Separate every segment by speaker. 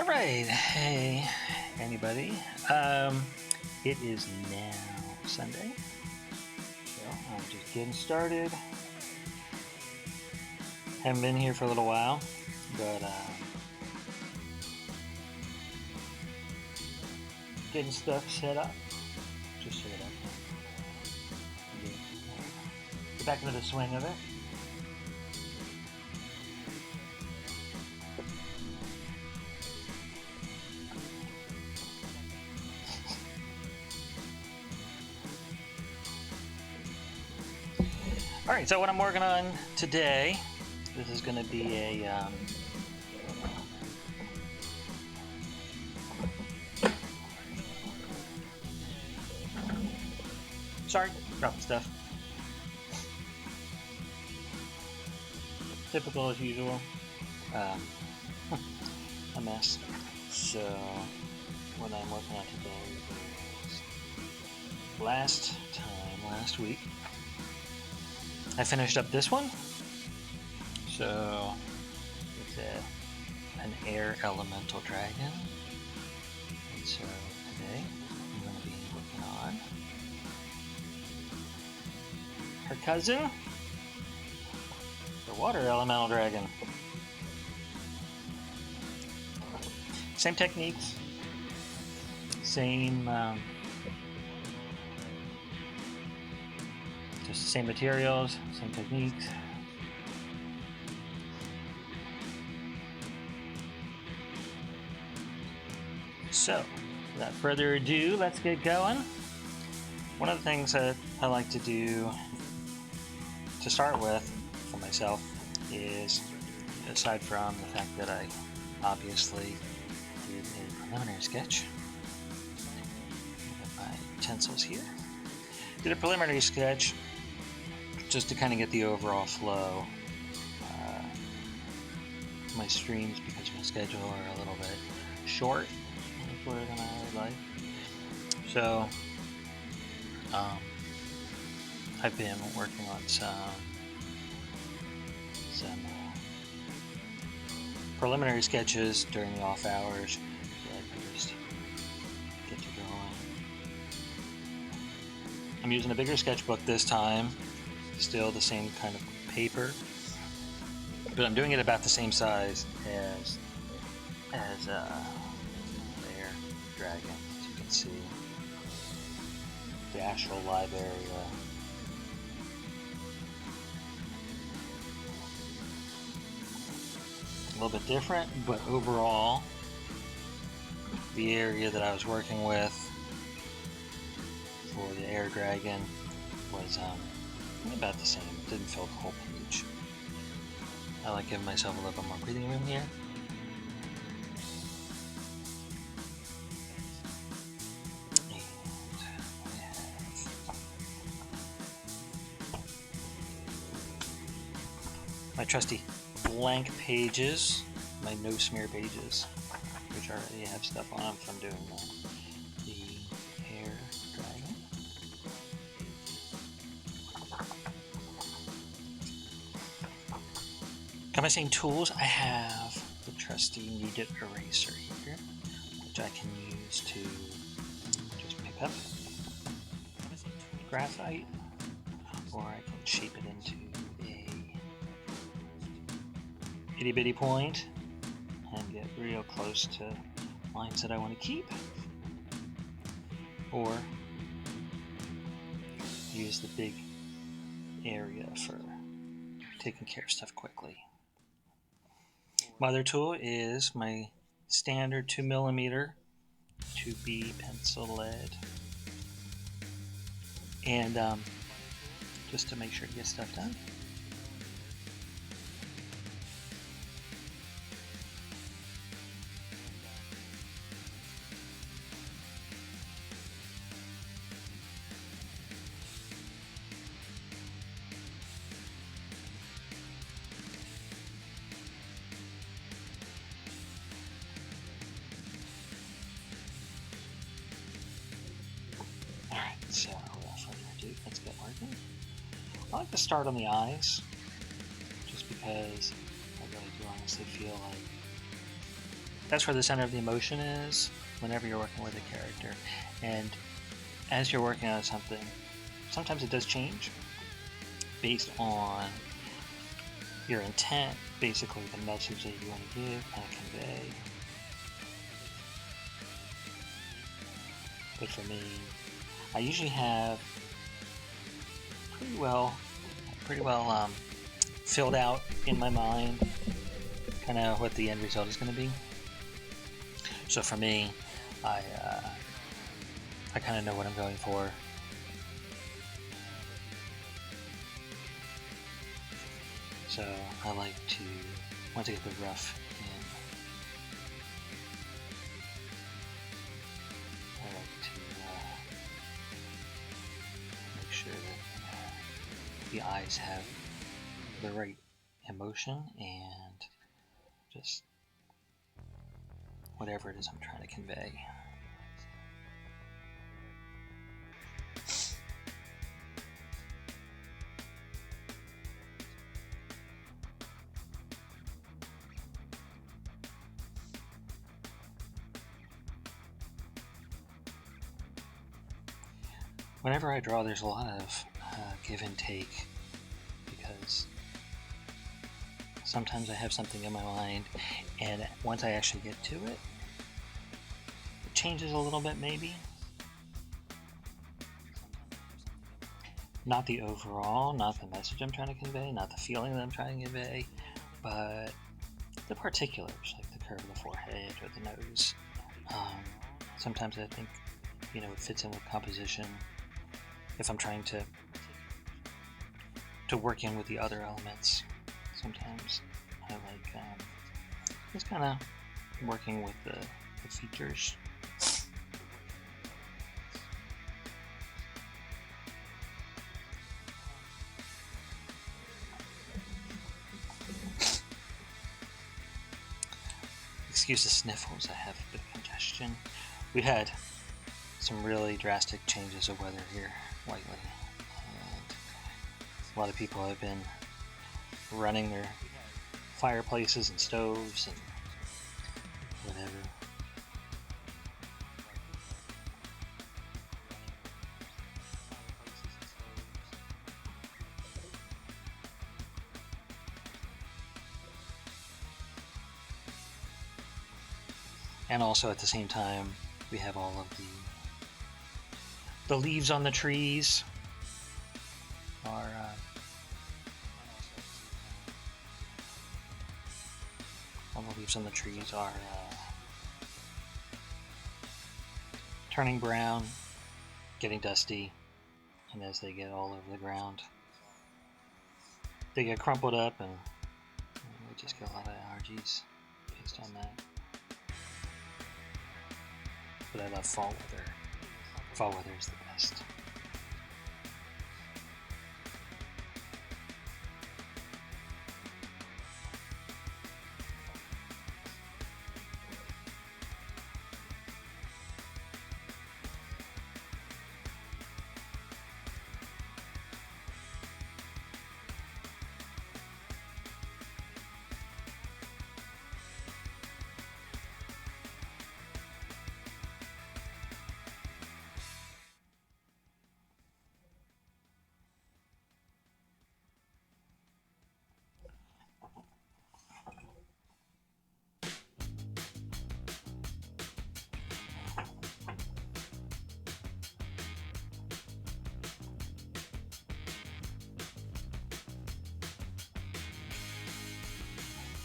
Speaker 1: All right, hey anybody. It is now Sunday, so I'm just getting started. Haven't been here for a little while, but getting stuff set up. Just set it up. Get back into the swing of it. All right, so what I'm working on today, this is going to be a sorry, dropping stuff. Typical as usual. A mess. So what I'm working on today is last week I finished up this one. So it's an air elemental dragon. And so today I'm going to be working on her cousin, the water elemental dragon. Same techniques, same just the same materials, same techniques. So, without further ado, let's get going. One of the things that I like to do to start with for myself is, aside from the fact that I obviously did a preliminary sketch, I got my utensils here, did a preliminary sketch just to kind of get the overall flow. My streams, because of my schedule, are a little bit short, shorter than I would like. So I've been working on some preliminary sketches during the off hours, so I can just get to going. I'm using a bigger sketchbook this time, still the same kind of paper, but I'm doing it about the same size as their dragon, as you can see. The actual live area. A little bit different, but overall, the area that I was working with for the air dragon was about the same. It didn't fill the whole page. I like giving myself a little bit more breathing room here. My trusty blank pages, my no smear pages, which already have stuff on them from doing the air dragon. Got my same tools. I have the trusty kneaded eraser here, which I can use to just pick up graphite, or I can shape it into itty bitty point and get real close to lines that I want to keep, or use the big area for taking care of stuff quickly. My other tool is my standard 2mm 2B pencil lead, and just to make sure to get stuff done. So, without further ado, let's get working. I like to start on the eyes, just because I really do honestly feel like that's where the center of the emotion is whenever you're working with a character. And as you're working on something, sometimes it does change based on your intent, basically the message that you want to give and convey. But for me, I usually have pretty well filled out in my mind kind of what the end result is going to be. So for me, I kind of know what I'm going for. So I like to, once I get the rough in, I like to make sure that the eyes have the right emotion and just whatever it is I'm trying to convey. Whenever I draw, there's a lot of give and take, because sometimes I have something in my mind, and once I actually get to it, it changes a little bit maybe. Not the overall, not the message I'm trying to convey, not the feeling that I'm trying to convey, but the particulars, like the curve of the forehead or the nose. Sometimes I think, it fits in with composition. If I'm trying to work in with the other elements, sometimes I like just kind of working with the features. Excuse the sniffles, I have a bit of congestion. We had some really drastic changes of weather here lately, and a lot of people have been running their fireplaces and stoves and whatever. And also at the same time, we have all of the leaves on the trees are all the leaves on the trees are turning brown, getting dusty, and as they get all over the ground, they get crumpled up, and we just get a lot of allergies based on that. But I love fall weather. Fall weather is the best.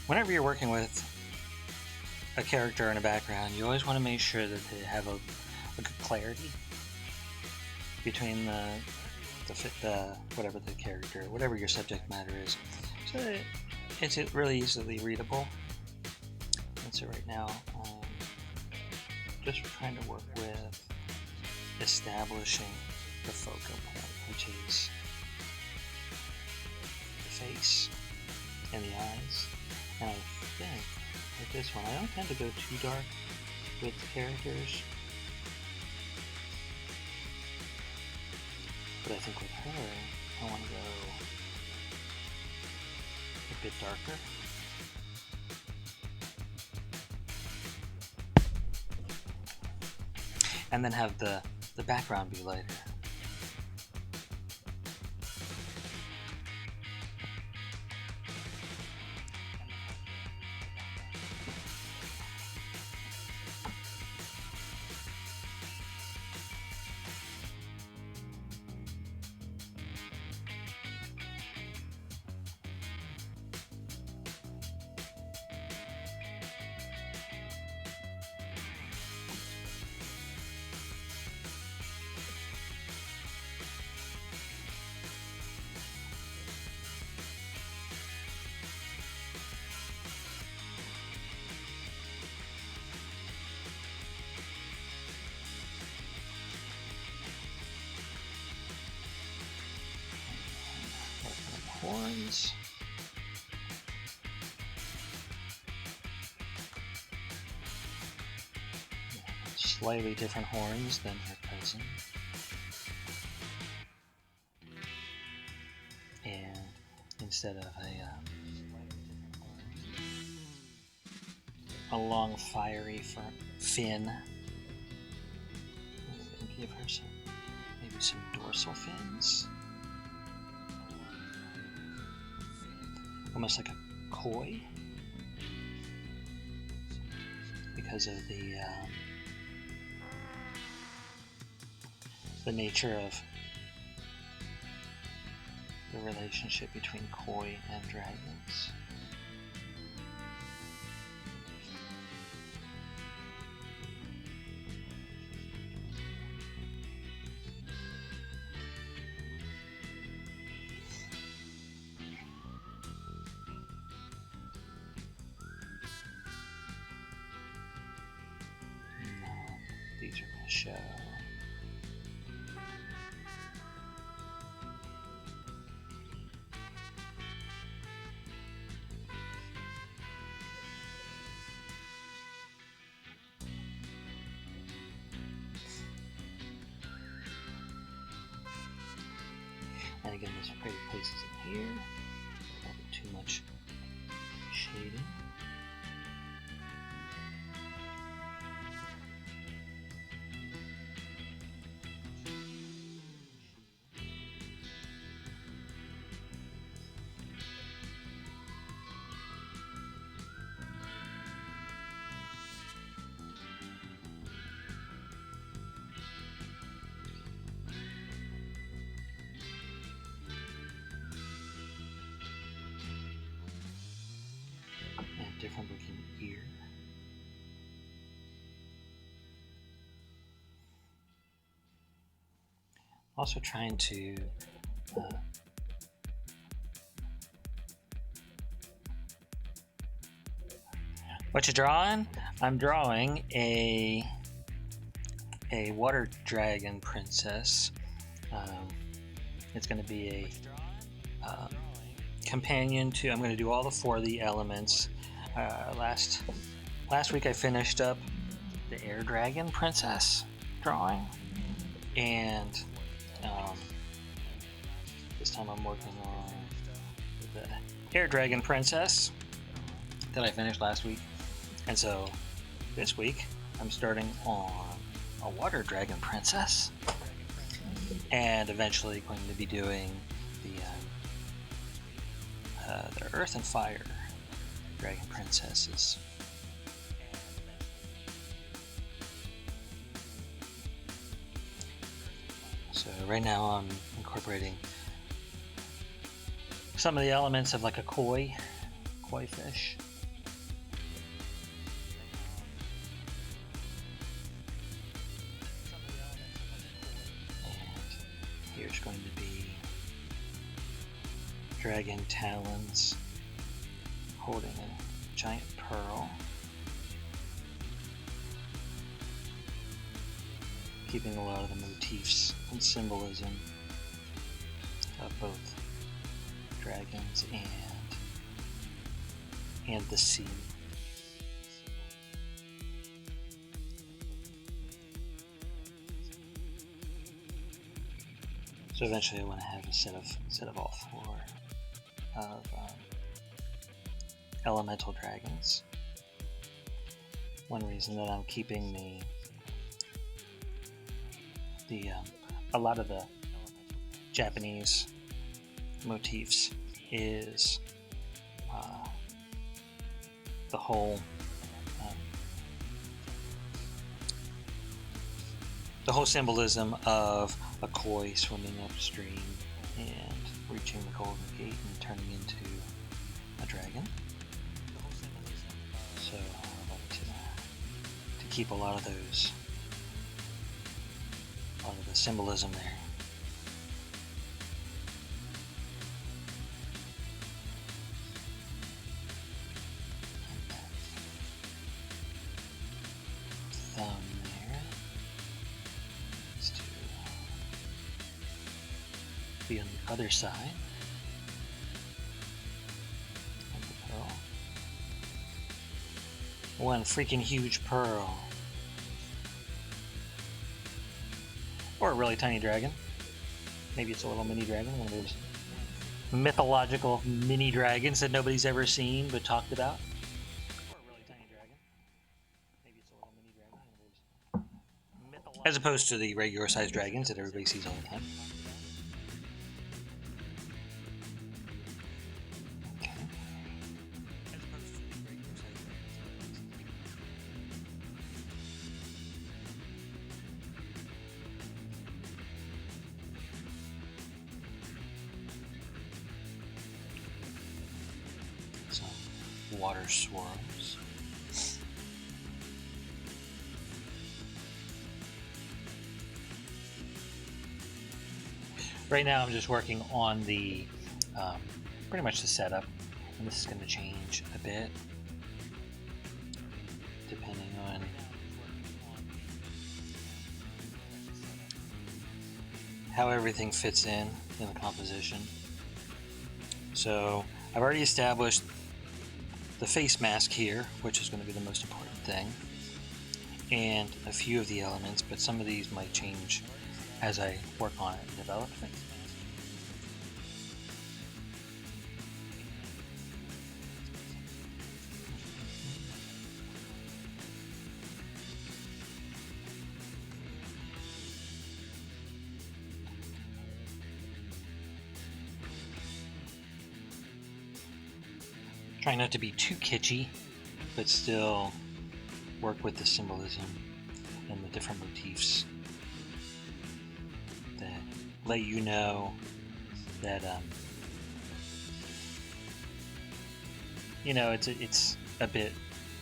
Speaker 1: Whenever you're working with a character in a background, you always want to make sure that they have a good clarity between the whatever the character, whatever your subject matter is, so that it's really easily readable. And so right now, just trying to work with establishing the focal point, which is the face and the eyes. And I think with this one, I don't tend to go too dark with the characters, but I think with her, I want to go a bit darker. and then have the background be lighter. Horns. Slightly different horns than her cousin. And instead of a long fiery fin, give her maybe some dorsal fins. Almost like a koi, because of the nature of the relationship between koi and dragons. These are going to show and again, there's pretty places in here. Not too much shading. Different looking ear. Also trying to what you drawing? I'm drawing a water dragon princess. It's going to be a companion to. I'm going to do all the 4 of the elements. Last week I finished up the air dragon princess drawing, and this time I'm working on the air dragon princess that I finished last week, and so this week I'm starting on a water dragon princess, and eventually going to be doing the earth and fire dragon princesses. So right now I'm incorporating some of the elements of like a koi fish. And here's going to be dragon talons holding a giant pearl, keeping a lot of the motifs and symbolism of both dragons and the sea. So eventually I want to have a set of all 4 of elemental dragons. One reason that I'm keeping the a lot of the Japanese motifs is the whole symbolism of a koi swimming upstream and reaching the Golden Gate and turning into a dragon. So I like to keep a lot of the symbolism there. Thumb there needs to be on the other side. And the pearl. One freaking huge pearl. Or a really tiny dragon. Maybe it's a little mini dragon, one of those mythological mini dragons that nobody's ever seen but talked about. Or a really tiny dragon. Maybe it's a little mini dragon, one of those mythological, as opposed to the regular sized dragons that everybody sees all the time. Okay. Some water swirls. Right now I'm just working on the pretty much the setup, and this is going to change a bit depending on how everything fits in the composition. So I've already established the face mask here, which is going to be the most important thing, and a few of the elements, but some of these might change as I work on it and develop it. Try not to be too kitschy, but still work with the symbolism and the different motifs that let you know that you know, it's a bit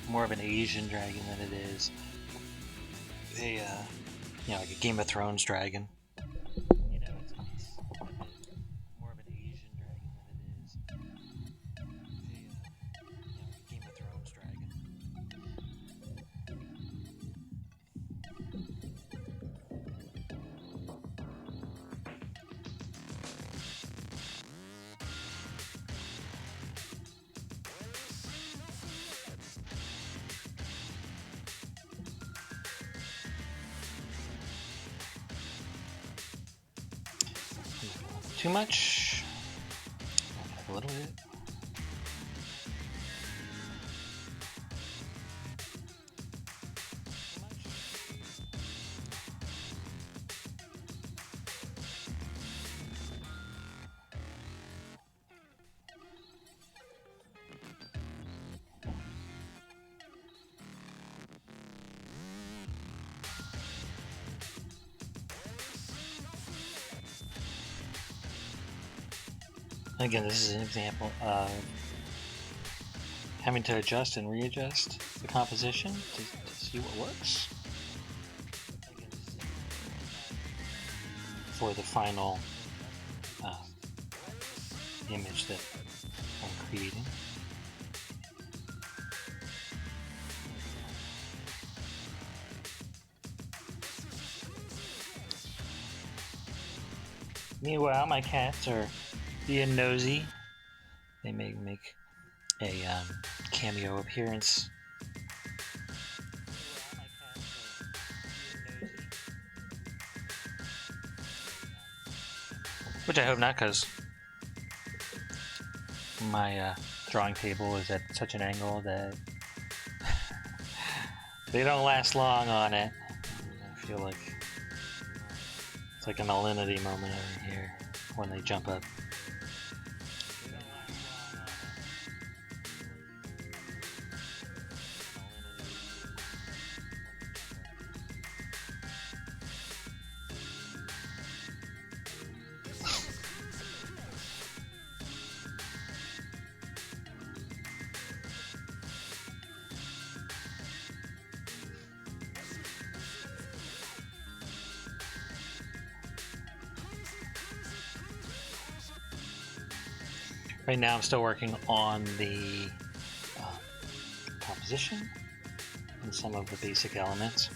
Speaker 1: more of an Asian dragon than it is a you know, like a Game of Thrones dragon. You know, it's more of an Asian dragon than it is a Game of Thrones dragon. Too much? A little bit. Again, this is an example of having to adjust and readjust the composition to see what works for the final image that I'm creating. Meanwhile, my cats are being nosy. They may make a cameo appearance. Which I hope not, because my drawing table is at such an angle that they don't last long on it. I feel like It's like an alinity moment over here when they jump up. Right now I'm still working on the composition and some of the basic elements.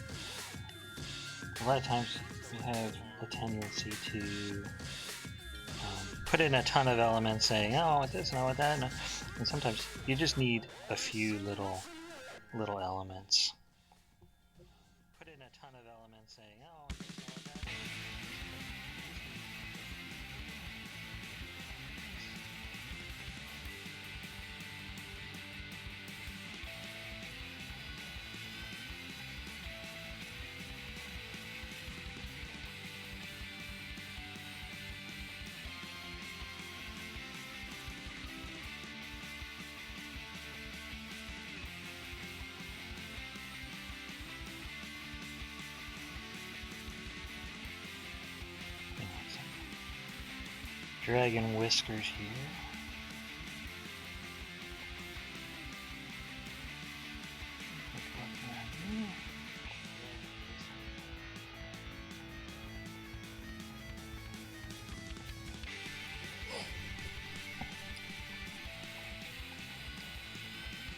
Speaker 1: A lot of times you have a tendency to put in a ton of elements saying, oh, I want this and I want that, and sometimes you just need a few little elements. Put in a ton of elements saying, oh, I want this and I want that. Dragon whiskers here.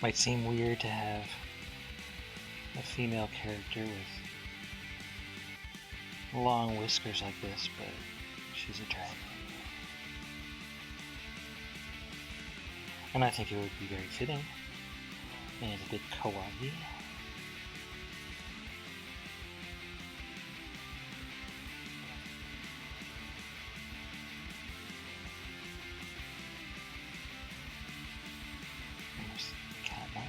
Speaker 1: Might seem weird to have a female character with long whiskers like this, but she's a dragon. And I think it would be very fitting and a bit kawaii. Almost cat-like.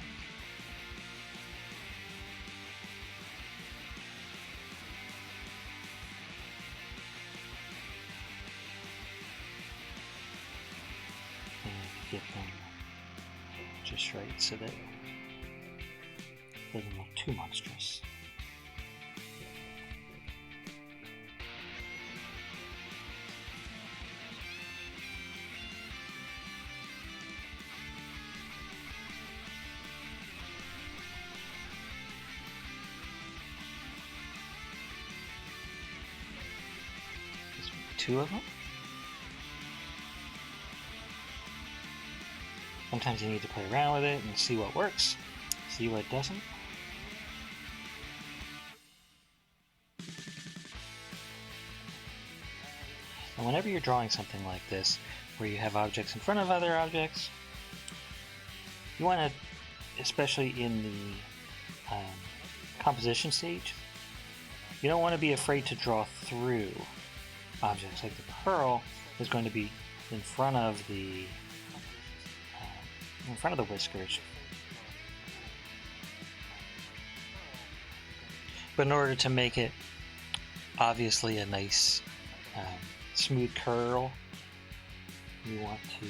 Speaker 1: And get them just right so that it doesn't look too monstrous. There's two of them. Sometimes you need to play around with it and see what works, see what doesn't. And whenever you're drawing something like this, where you have objects in front of other objects, you want to, especially in the composition stage, you don't want to be afraid to draw through objects. Like the pearl is going to be in front of the whiskers. But in order to make it obviously a nice smooth curl, you want to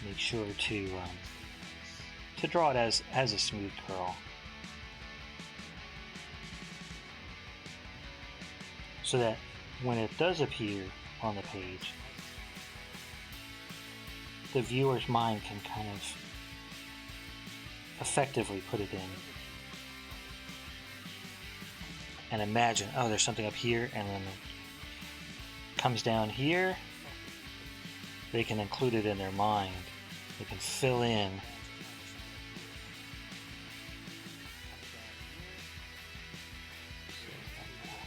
Speaker 1: make sure to draw it as a smooth curl, so that when it does appear on the page, the viewer's mind can kind of effectively put it in and imagine, oh, there's something up here, and then it comes down here. They can include it in their mind. They can fill in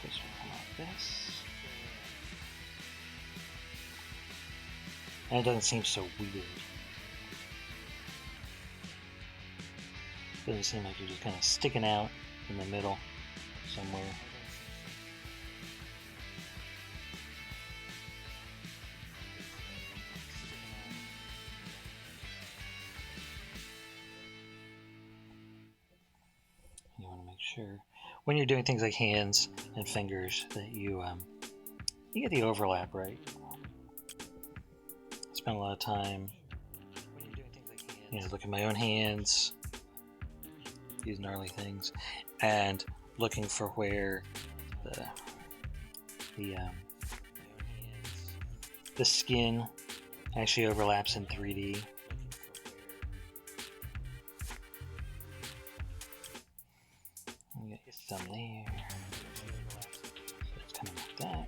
Speaker 1: this will come like this. And it doesn't seem so weird. It doesn't seem like you're just kind of sticking out in the middle somewhere. You want to make sure. when you're doing things like hands and fingers that you get the overlap right. I spend a lot of time look at my own hands, these gnarly things, and looking for where the skin actually overlaps in 3D. Get some there. So it's kind of like that.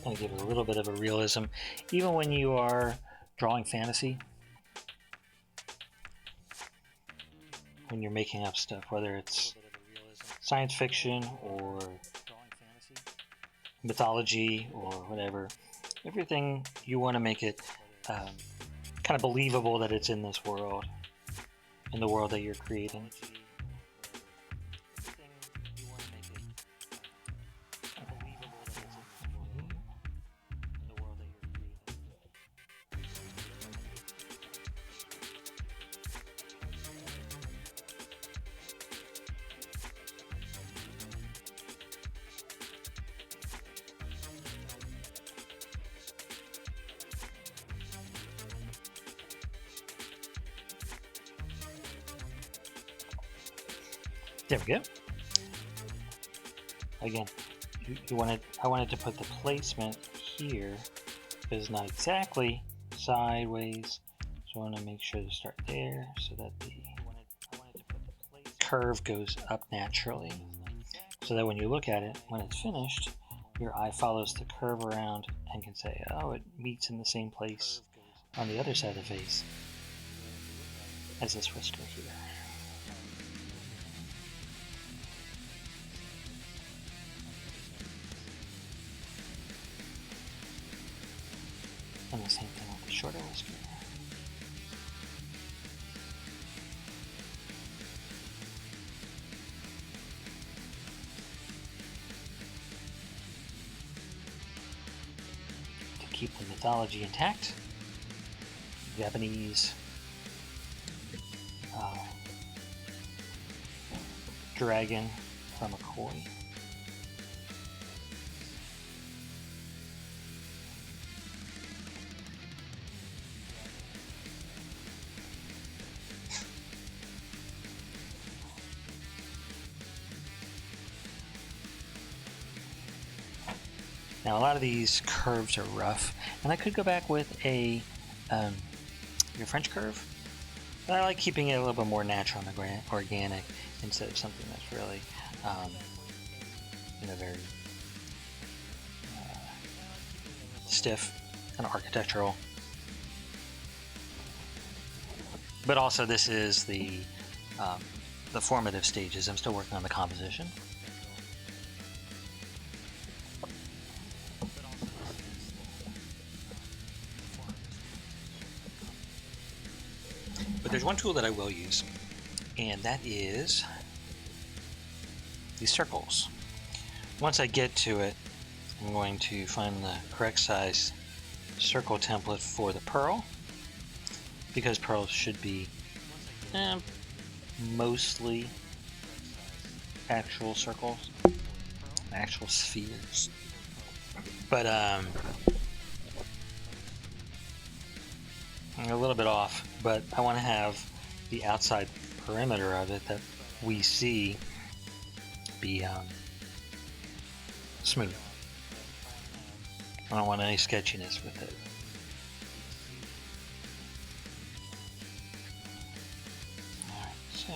Speaker 1: Kind of give it a little bit of a realism, even when you are drawing fantasy. When you're making up stuff, whether it's science fiction or mythology or whatever, everything you want to make it kind of believable that it's in this world, in the world that you're creating. There we go. Again, I wanted to put the placement here, but it's not exactly sideways, so I want to make sure to start there so that the curve goes up naturally, so that when you look at it, when it's finished, your eye follows the curve around and can say, oh, it meets in the same place on the other side of the face as this whisker here. And the same thing with the shorter whisker. To keep the mythology intact, Japanese dragon from a koi. Now a lot of these curves are rough, and I could go back with a your French curve, but I like keeping it a little bit more natural and organic instead of something that's really very stiff and architectural. But also this is the formative stages. I'm still working on the composition. But there's one tool that I will use, and that is these circles. Once I get to it, I'm going to find the correct size circle template for the pearl, because pearls should be mostly actual circles, actual spheres. But I'm a little bit off, but I want to have the outside perimeter of it that we see be smooth. I don't want any sketchiness with it. Alright, so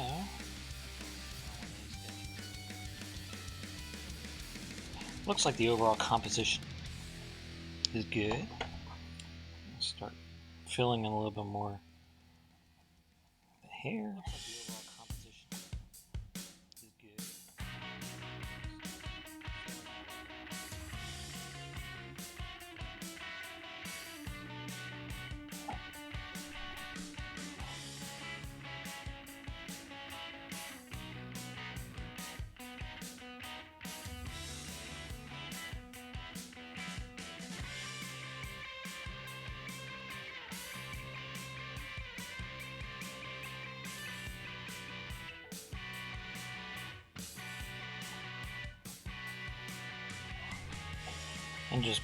Speaker 1: looks like the overall composition is good. Let's start filling in a little bit more the hair. and just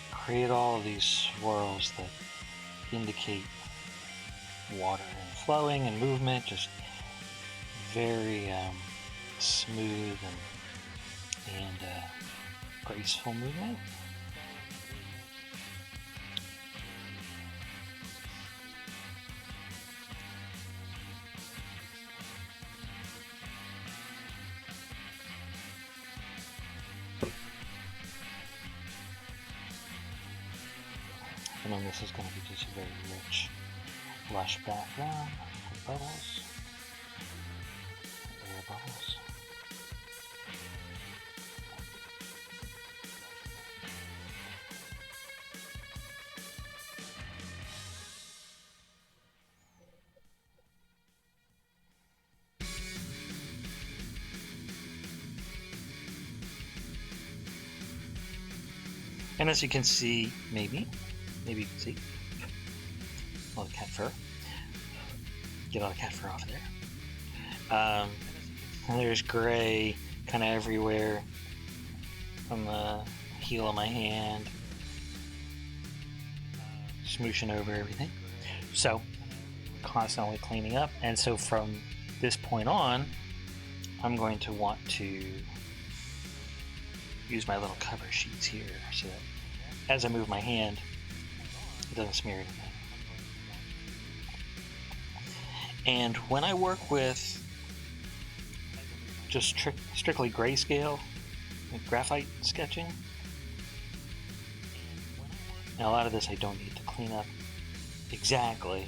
Speaker 1: create all of these swirls that indicate water and flowing and movement, just very smooth and graceful movement. And then this is going to be just a very rich, lush background with bubbles, air bubbles. And as you can see, maybe you can see all the cat fur. Get all the cat fur off of there. And there's gray kind of everywhere from the heel of my hand, smooshing over everything. So constantly cleaning up. And so from this point on, I'm going to want to use my little cover sheets here so that as I move my hand, it doesn't smear anything. And when I work with just strictly grayscale, like graphite sketching, now a lot of this I don't need to clean up exactly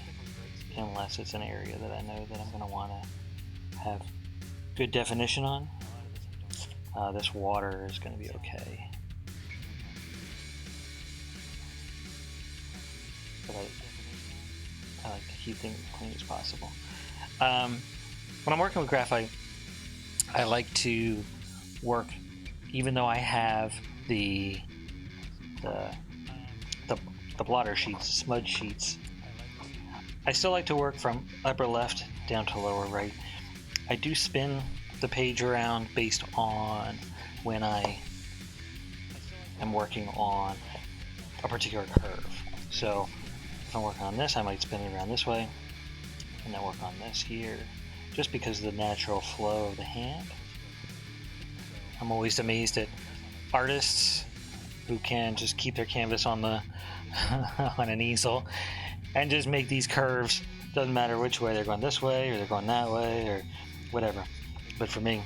Speaker 1: unless it's an area that I know that I'm going to want to have good definition on. This water is going to be okay. But I like to keep things as clean as possible. When I'm working with graphite, I like to work, even though I have the blotter sheets, the smudge sheets, I still like to work from upper left down to lower right. I do spin the page around based on when I am working on a particular curve. So if I'm working on this, I might spin it around this way and then work on this here, just because of the natural flow of the hand. I'm always amazed at artists who can just keep their canvas on the on an easel and just make these curves. Doesn't matter which way, they're going this way or they're going that way or whatever. But for me,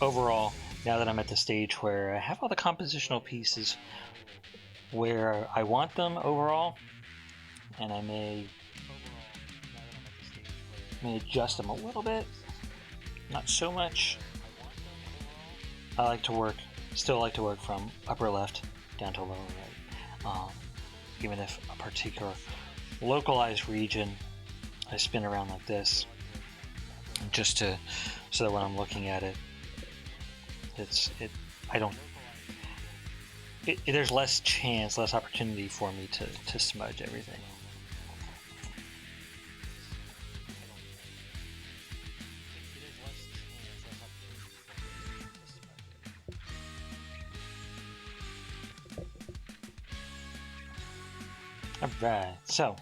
Speaker 1: overall, now that I'm at the stage where I have all the compositional pieces where I want them overall, and I may adjust them a little bit, not so much. I still like to work from upper left down to lower right. Even if a particular localized region, I spin around like this, just so that when I'm looking at it, there's less chance, less opportunity for me to smudge everything. Alright, so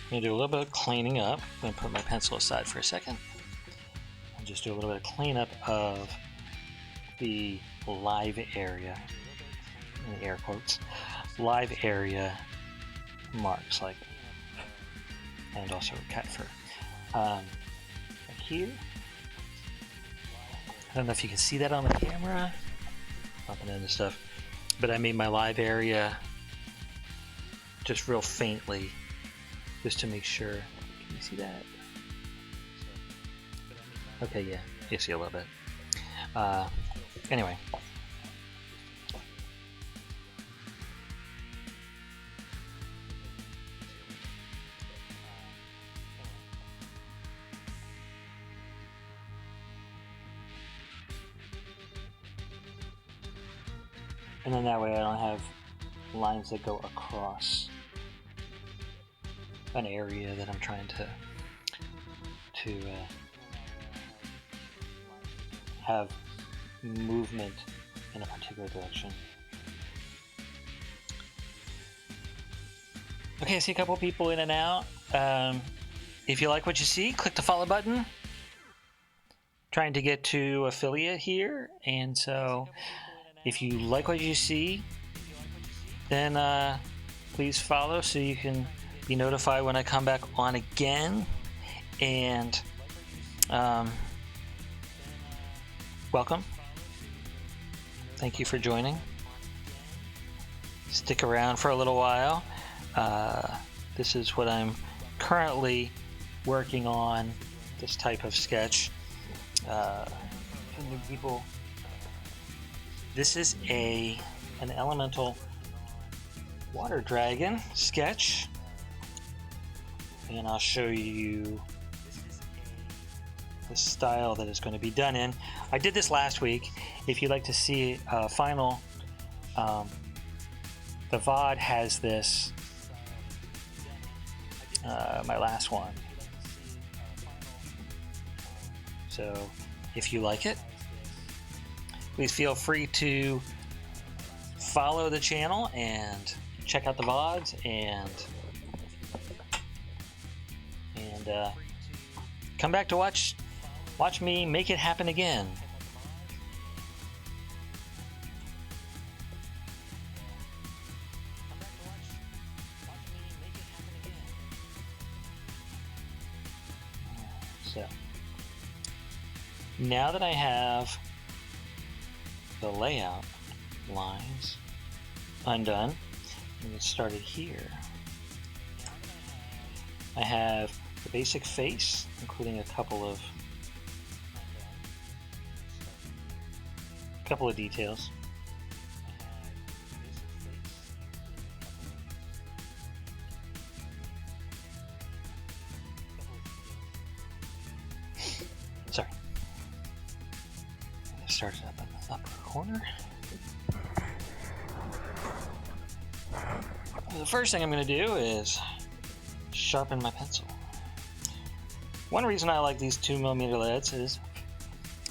Speaker 1: I'm going to do a little bit of cleaning up. I'm going to put my pencil aside for a second and just do a little bit of cleanup of the live area, in the air quotes, live area marks, like, and also cat fur. Right here, I don't know if you can see that on the camera, bumping into stuff, but I made my live area just real faintly, just to make sure. Can you see that? Okay, yeah, you see a little bit. Anyway. And then that way I don't have lines that go across an area that I'm trying to have movement in a particular direction. Okay, I see a couple people in and out. If you like what you see, click the follow button. Trying to get to affiliate here, and so if you like what you see, then please follow so you can be notified when I come back on again. And welcome. Thank you for joining. Stick around for a little while. This is what I'm currently working on, this type of sketch. For new people, this is an elemental water dragon sketch, and I'll show you the style that it's going to be done in. I did this last week. If you'd like to see final, the VOD has this, my last one. So if you like it, please feel free to follow the channel and check out the VODs and come back to watch me make it happen again. So now that I have the layout lines undone, and get started here. I have the basic face, including a couple of details. Sorry. Start it up in the upper corner. The first thing I'm going to do is sharpen my pencil. One reason I like these 2mm leads is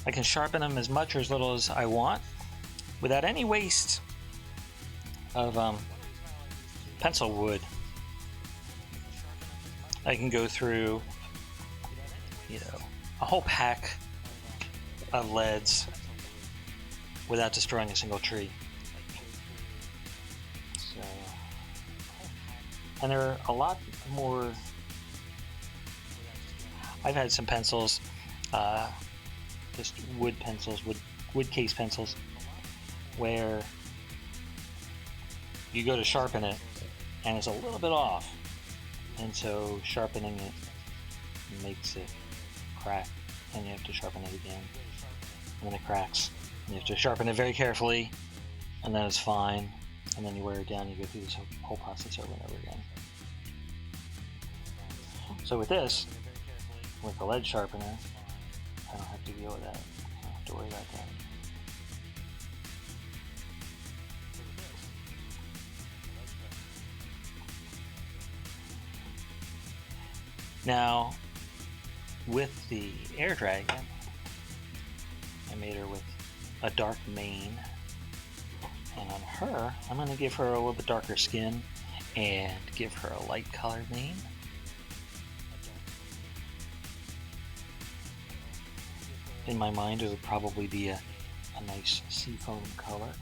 Speaker 1: I can sharpen them as much or as little as I want without any waste of pencil wood. I can go through, a whole pack of leads without destroying a single tree. So, and there are a lot more. I've had some pencils, just wood pencils, wood case pencils, where you go to sharpen it and it's a little bit off, and so sharpening it makes it crack, and you have to sharpen it again, and then it cracks. You have to sharpen it very carefully, and then it's fine, and then you wear it down, you go through this whole process over and over again. So with this, with the lead sharpener, I don't have to deal with that. I don't have to worry about that. Now, with the air dragon, I made her with a dark mane, and on her, I'm going to give her a little bit darker skin and give her a light colored mane. In my mind, it would probably be a nice seafoam color,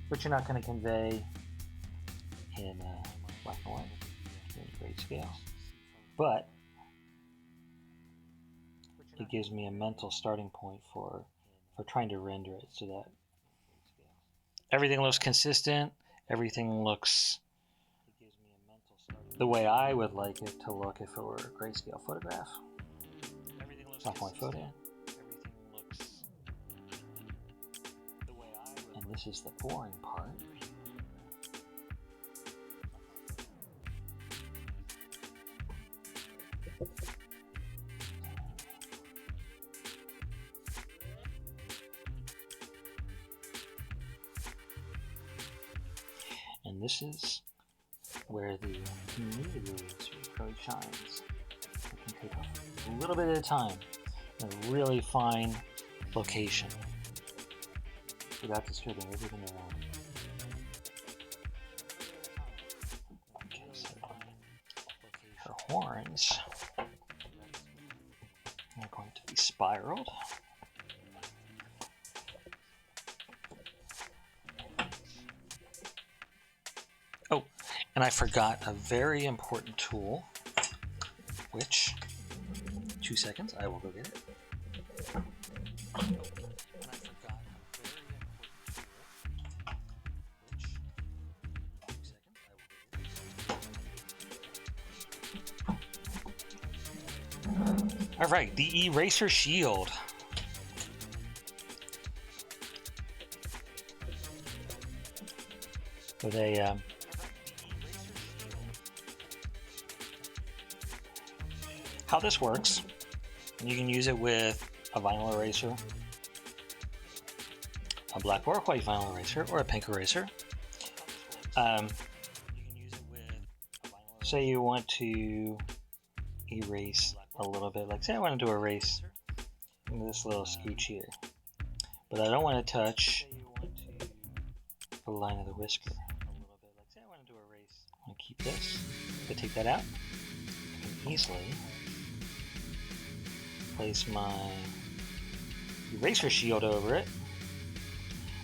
Speaker 1: which you're not going to convey in black and white, in grayscale, but it gives me a mental starting point for trying to render it so that everything looks consistent, everything looks the way I would like it to look if it were a grayscale photograph. Soft point photo. And this is the boring part. And this is where the kneaded really shines. You can take a little bit at a time and really fine location without disturbing everything around. Okay, so her horns are going to be spiraled. Oh, and I forgot a very important tool, which, 2 seconds, I will go get it. All right, the eraser shield. With a how this works, you can use it with a vinyl eraser, a black or white vinyl eraser, or a pink eraser. Say you want to erase a little bit, like say I want to erase this little scooch here, but I don't want to touch the line of the whisker. I want to keep this, but take that out. I can easily place my eraser shield over it,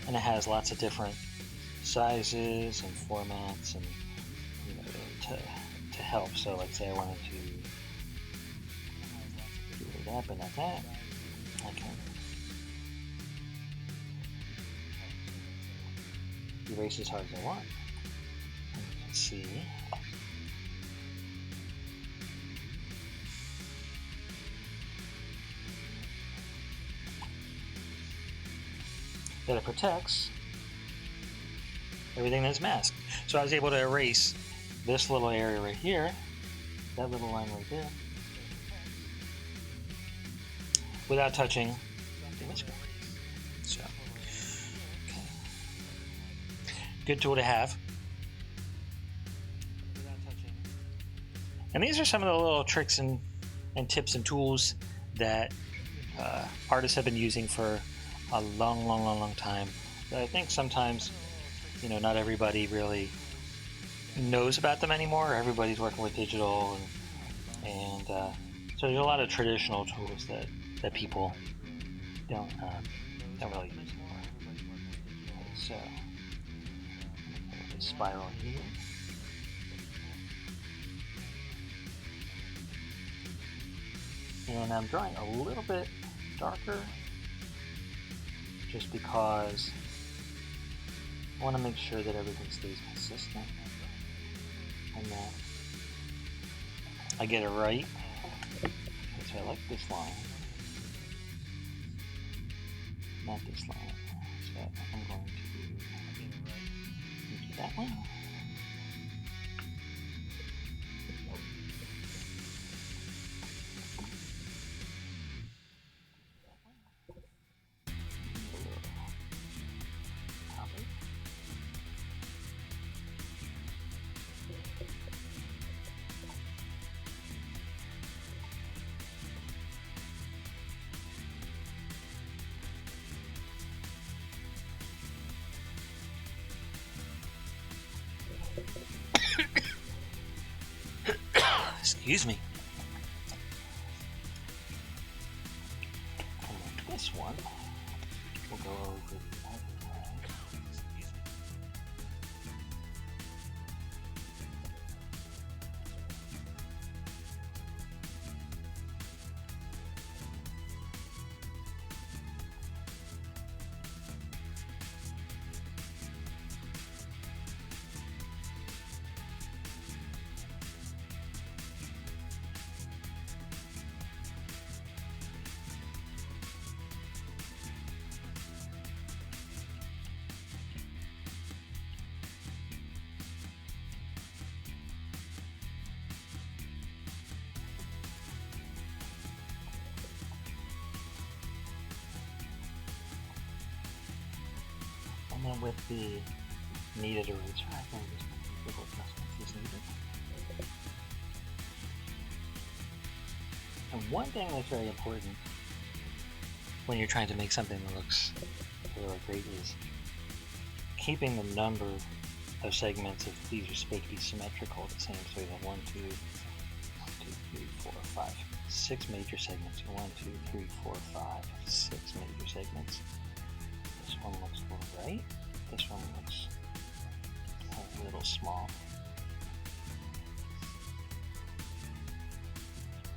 Speaker 1: and it has lots of different sizes and formats, and to help. So like say I wanted to do that but not that, I can erase as hard as I want. And you can see that it protects everything that's masked. So I was able to erase this little area right here, that little line right there, without touching the whisker. So, okay. Good tool to have. And these are some of the little tricks and tips and tools that artists have been using for a long time. But I think sometimes, not everybody really knows about them anymore. Everybody's working with digital, and so there's a lot of traditional tools that people don't really use anymore. Okay, so the spiral here. And I'm drawing a little bit darker just because I want to make sure that everything stays consistent and that I get it right. So I like this line, not this line. So I'm going to do that one. Excuse me. And this one will go over the other way. And then with the kneaded eraser, I can just make little adjustments as needed. And one thing that's very important when you're trying to make something that looks really great is keeping the number of segments, if these are supposed to be symmetrical, the same. So you have 1, 2, 3, 4, 5, 6 major segments. 1, 2, 3, 4, 5, 6 major segments. This one looks a little right. This one looks a little small.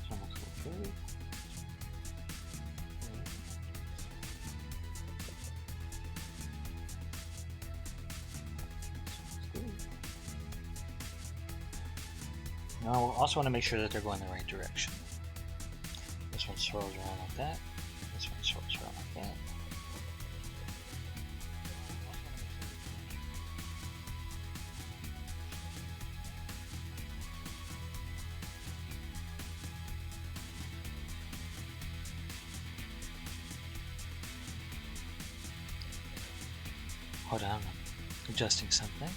Speaker 1: This one looks a little big. Now we'll also want to make sure that they're going the right direction. This one swirls around like that. This one swirls around like that. Hold on, I'm adjusting something.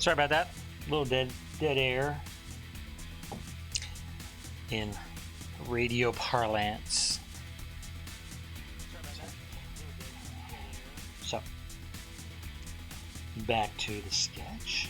Speaker 1: Sorry about that. A little dead air in radio parlance. So, back to the sketch.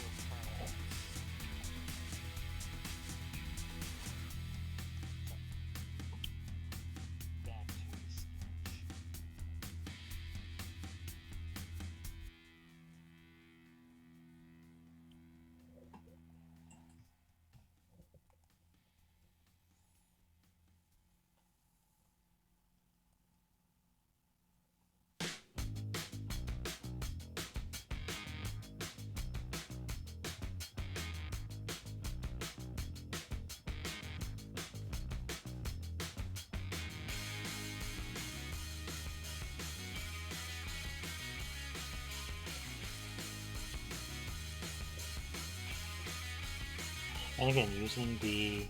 Speaker 1: And again, using the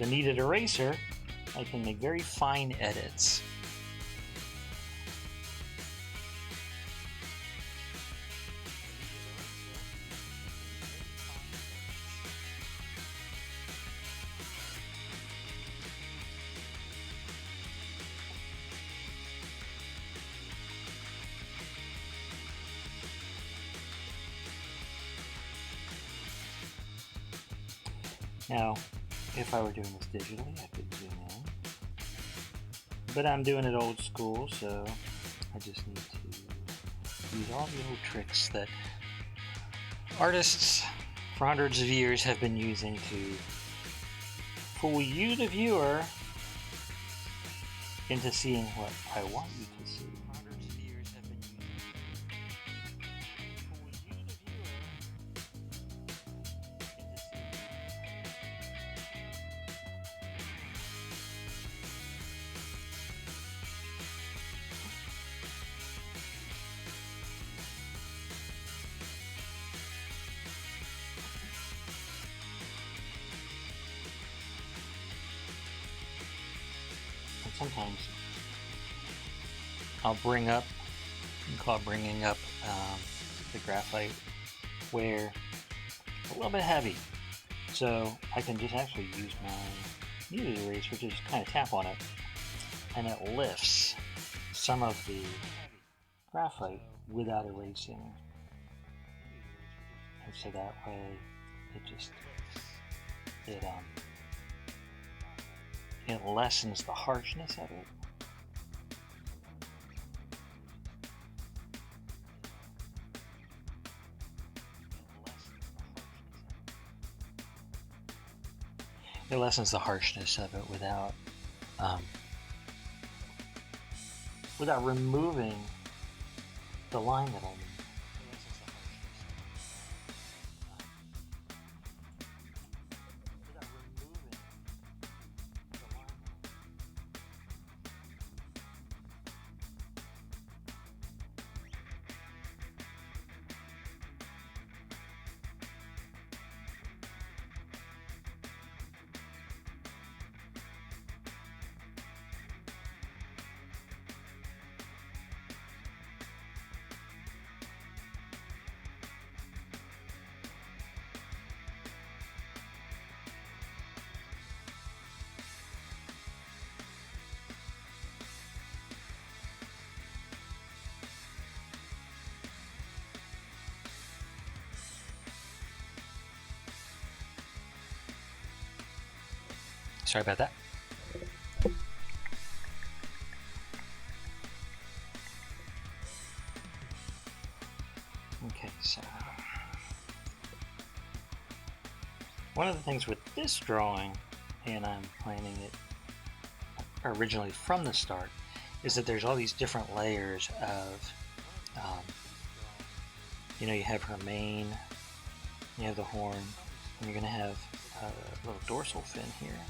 Speaker 1: kneaded eraser, I can make very fine edits. Now, if I were doing this digitally, I could zoom in. But I'm doing it old school, so I just need to use all the little tricks that artists for hundreds of years have been using to fool you, the viewer, into seeing what I want you to see. Sometimes I'll bring up, you call it bringing up the graphite, where it's a little bit heavy. So I can just actually use my kneaded eraser, just kind of tap on it, and it lifts some of the graphite without erasing. And so that way it lessens the harshness of it. it lessens the harshness of it without removing the line that I need. Sorry about that. Okay, so one of the things with this drawing, and I'm planning it originally from the start, is that there's all these different layers of, you have her mane, you have the horn, and you're going to have a little dorsal fin here,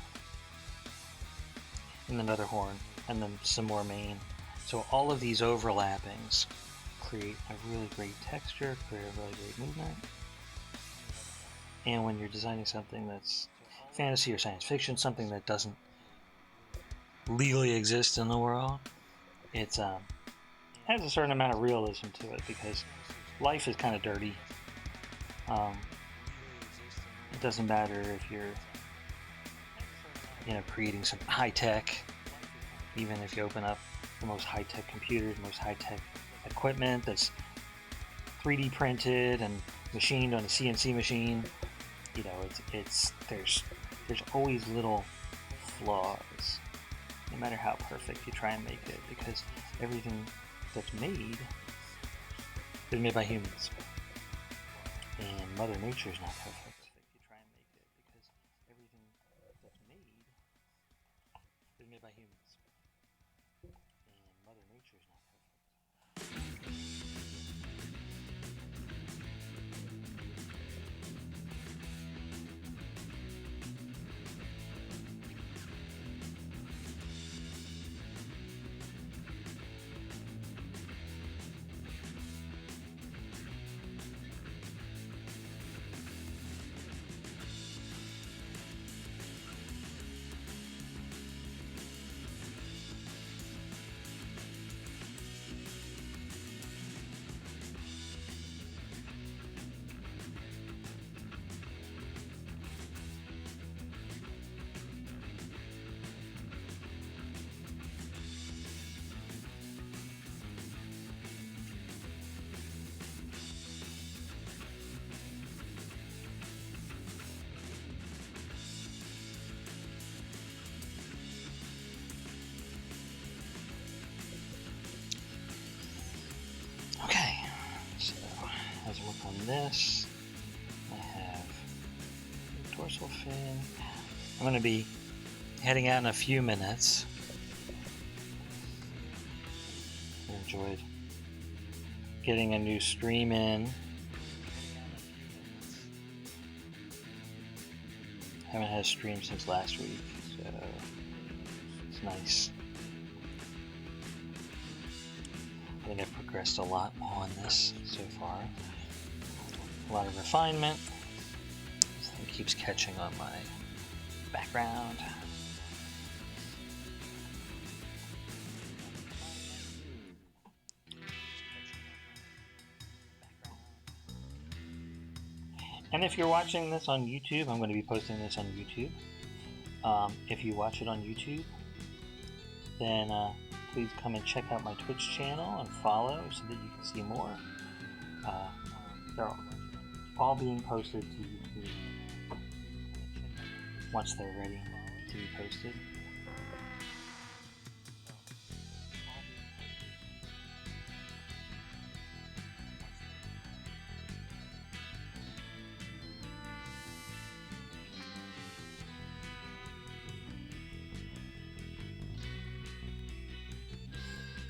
Speaker 1: and another horn, and then some more mane. So all of these overlappings create a really great texture, create a really great movement. And when you're designing something that's fantasy or science fiction, something that doesn't legally exist in the world, it has a certain amount of realism to it, because life is kind of dirty. It doesn't matter if you're creating some high-tech, even if you open up the most high-tech computers, most high-tech equipment that's 3D printed and machined on a CNC machine, there's always little flaws, no matter how perfect you try and make it, because everything that's made is made by humans, and Mother Nature is not perfect. Made by humans, and Mother Nature is not perfect. Okay, so as I work on this, I have the dorsal fin. I'm going to be heading out in a few minutes. I enjoyed getting a new stream in. Haven't had a stream since last week, so it's nice. I think I've progressed a lot on this so far. A lot of refinement. This thing keeps catching on my background. And if you're watching this on YouTube, I'm going to be posting this on YouTube. If you watch it on YouTube, then please come and check out my Twitch channel and follow so that you can see more. They're all being posted to YouTube once they're ready to be posted.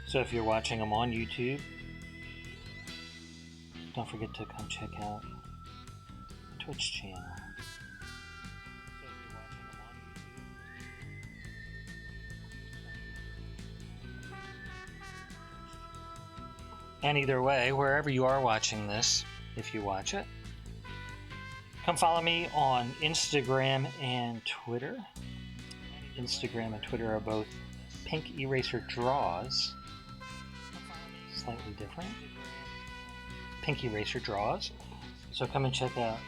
Speaker 1: So if you're watching them on YouTube, don't forget to come check out the Twitch channel. And either way, wherever you are watching this, if you watch it, come follow me on Instagram and Twitter. Instagram and Twitter are both Pink Eraser Draws. Slightly different. Pink Eraser Draws. So come and check out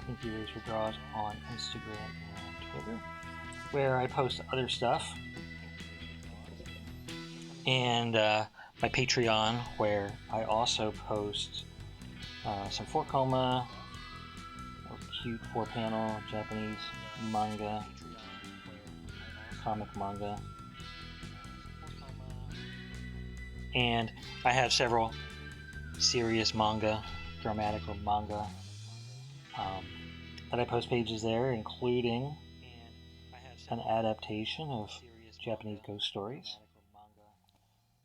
Speaker 1: Pink Eraser Draws on Instagram and Twitter, where I post other stuff. And my Patreon, where I also post some 4-coma, cute 4-panel Japanese manga, comic manga, and I have several serious manga, dramatical manga, that I post pages there, including an adaptation of Japanese ghost stories.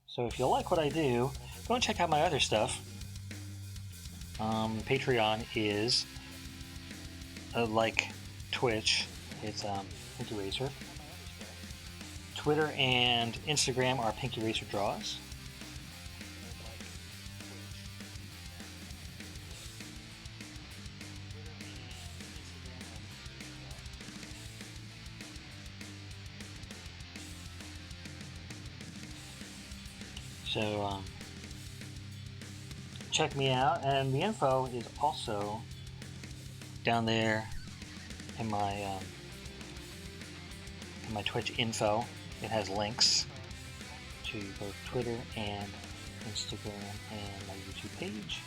Speaker 1: So if you like what I do, go and check out my other stuff. Patreon is like Twitch. It's Pink Eraser. Twitter and Instagram are Pink Eraser Draws. So check me out, and the info is also down there in my Twitch info. It has links to both Twitter and Instagram and my YouTube page.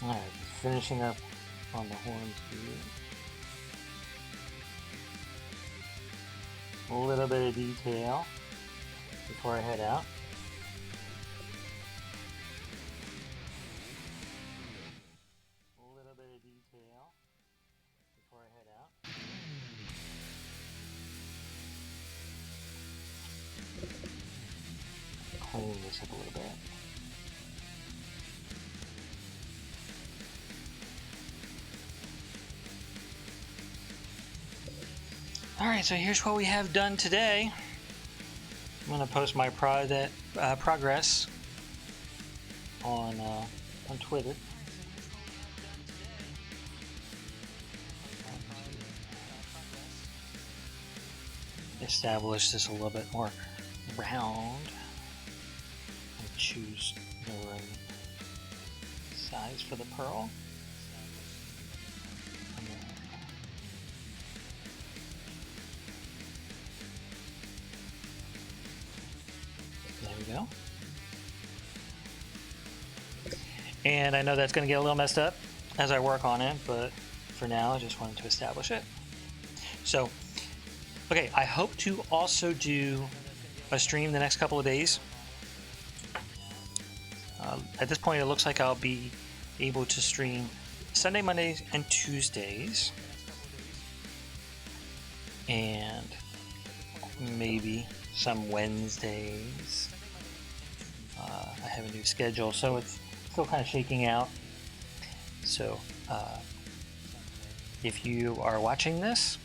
Speaker 1: Alright, finishing up on the horns here. A little bit of detail before I head out. Clean this up a little bit. Alright, so here's what we have done today. I'm going to post my progress on Twitter. Establish this a little bit more round and choose the right size for the pearl. There we go. And I know that's going to get a little messed up as I work on it, but for now I just wanted to establish it. So, okay, I hope to also do a stream the next couple of days. At this point it looks like I'll be able to stream Sunday, Mondays, and Tuesdays. And maybe some Wednesdays. I have a new schedule, so it's still kind of shaking out. So if you are watching this,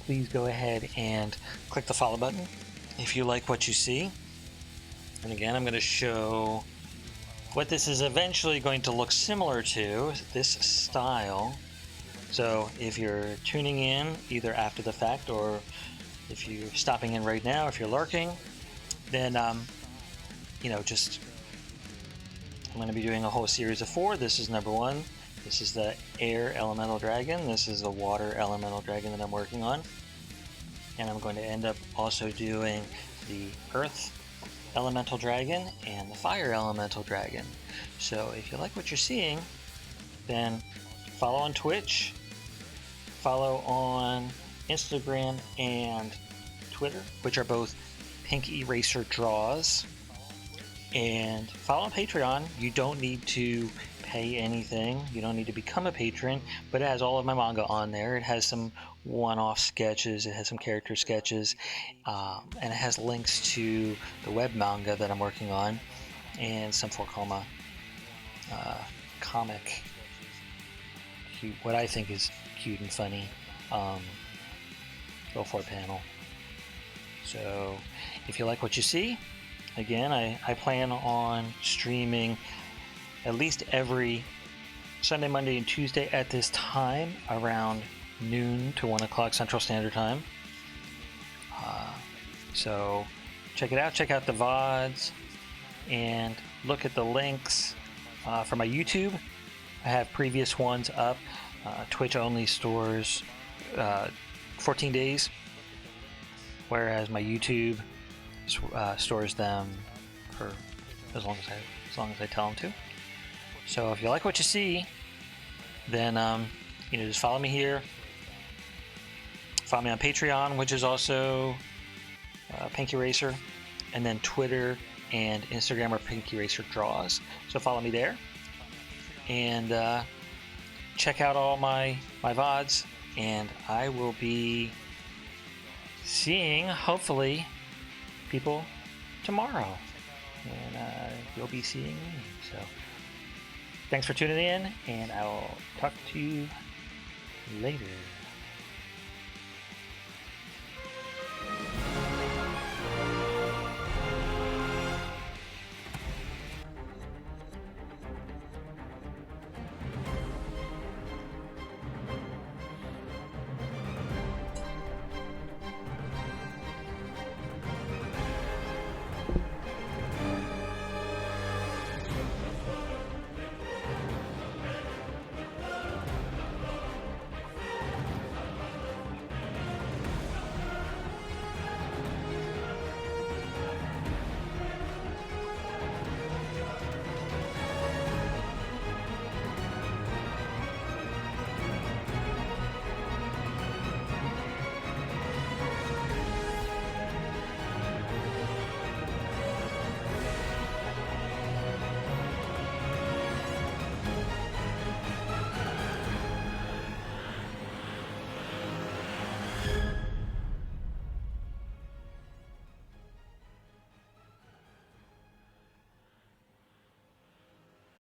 Speaker 1: please go ahead and click the follow button if you like what you see. And again, I'm going to show what this is eventually going to look similar to, this style. So if you're tuning in either after the fact or if you're stopping in right now, if you're lurking, then you know, just I'm going to be doing a whole series of 4. This is number 1. This is the air elemental dragon. This is the water elemental dragon that I'm working on. and I'm going to end up also doing the Earth Elemental Dragon and the Fire Elemental Dragon. So if you like what you're seeing, then follow on Twitch, follow on Instagram and Twitter, which are both Pink Eraser Draws, and follow on Patreon. You don't need to pay anything, you don't need to become a patron, but it has all of my manga on there. It has some one-off sketches, it has some character sketches, and it has links to the web manga that I'm working on, and some 4-koma comic, cute, what I think is cute and funny, go for a panel. So if you like what you see, again, I plan on streaming at least every Sunday, Monday, and Tuesday at this time, around noon to 1 o'clock Central Standard Time. So check it out, check out the VODs, and look at the links for my YouTube. I have previous ones up. Twitch only stores 14 days, whereas my YouTube stores them for as long as I tell them to. So if you like what you see, then just follow me here. Follow me on Patreon, which is also Pink Eraser, and then Twitter and Instagram are Pink Eraser Draws. So follow me there, and check out all my VODs, and I will be seeing, hopefully, people tomorrow, and you'll be seeing me. So thanks for tuning in, and I'll talk to you later.